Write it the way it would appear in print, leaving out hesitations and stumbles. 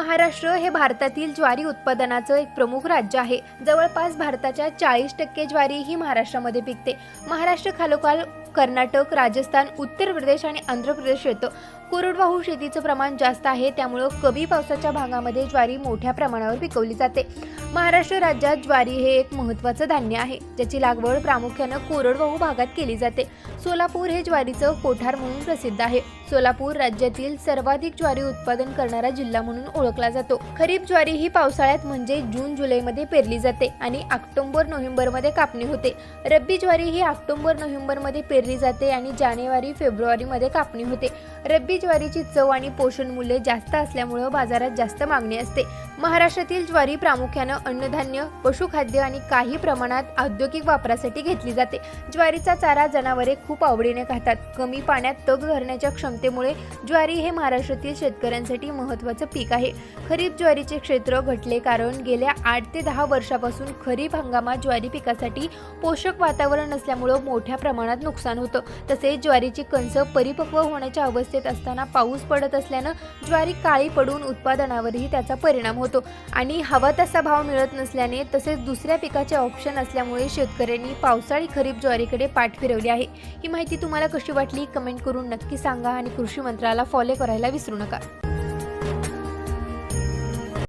महाराष्ट्र हे भारतातील ज्वारी उत्पादनाचं एक प्रमुख राज्य आहे। जवळपास भारताच्या 40% ज्वारी ही महाराष्ट्रामध्ये पिकते। महाराष्ट्र खालोखाल कर्नाटक, राजस्थान, उत्तर प्रदेश आणि आंध्र प्रदेश येतं। कोरडवाहू शेतीचं प्रमाण जास्त आहे, त्यामुळे कमी पावसाच्या भागामध्ये ज्वारी मोठ्या प्रमाणावर पिकवली जाते। महाराष्ट्र राज्यात ज्वारी हे एक महत्त्वाचं धान्य आहे, ज्याची लागवड प्रामुख्याने कोरडवाहू भागात केली जाते। सोलापूर हे ज्वारीचं कोठार म्हणून प्रसिद्ध आहे। सोलापूर राज्यातील सर्वाधिक ज्वारी उत्पादन करणारा जिल्हा म्हणून ओळखला जातो। खरीप ज्वारी ही पावसाळ्यात म्हणजे जून-जुलैमध्ये पेरली जाते आणि ऑक्टोबर-नोव्हेंबरमध्ये कापणी होते। रब्बी ज्वारी ही ऑक्टोबर-नोव्हेंबरमध्ये पेरली जाते आणि जानेवारी-फेब्रुवारीमध्ये कापणी होते। रब्बी ज्वारीची चव आणि पोषण मूल्य जास्त असल्यामुळे बाजारात जास्त मागणी असते। महाराष्ट्रातील ज्वारी प्रामुख्याने अन्नधान्य, पशुखाद्य आणि काही प्रमाणात औद्योगिक वापरासाठी घेतली जाते। ज्वारीचा चारा जनावरे खूप आवडीने खातात। कमी पाण्यात तग धरण्याच्या क्षमतेमुळे ज्वारी हे महाराष्ट्रातील शेतकऱ्यांसाठी महत्त्वाचं पीक आहे। खरीप ज्वारीचे क्षेत्र घटले कारण गेल्या 8 ते 10 वर्षापासून खरीप हंगामात ज्वारी पिकासाठी पोषक वातावरण नसल्यामुळे मोठ्या प्रमाणात नुकसान होतं। तसेच ज्वारीची कणसं परिपक्व होण्याच्या अवस्थेत असताना पाऊस पडत असल्याने ज्वारी काळी पडून उत्पादनावरही त्याचा परिणाम होतो आणि हवा तसा भाव मिळत नसल्याने तसेच दुसऱ्या पिकाचे ऑप्शन असल्यामुळे शेतकऱ्यांनी पावसाळी खरीप ज्वारीकडे पाठ फिरवली आहे। ही माहिती तुम्हाला कशी वाटली कमेंट करून नक्की सांगा आणि कृषी मंत्रालयाला फॉलो करायला विसरू नका।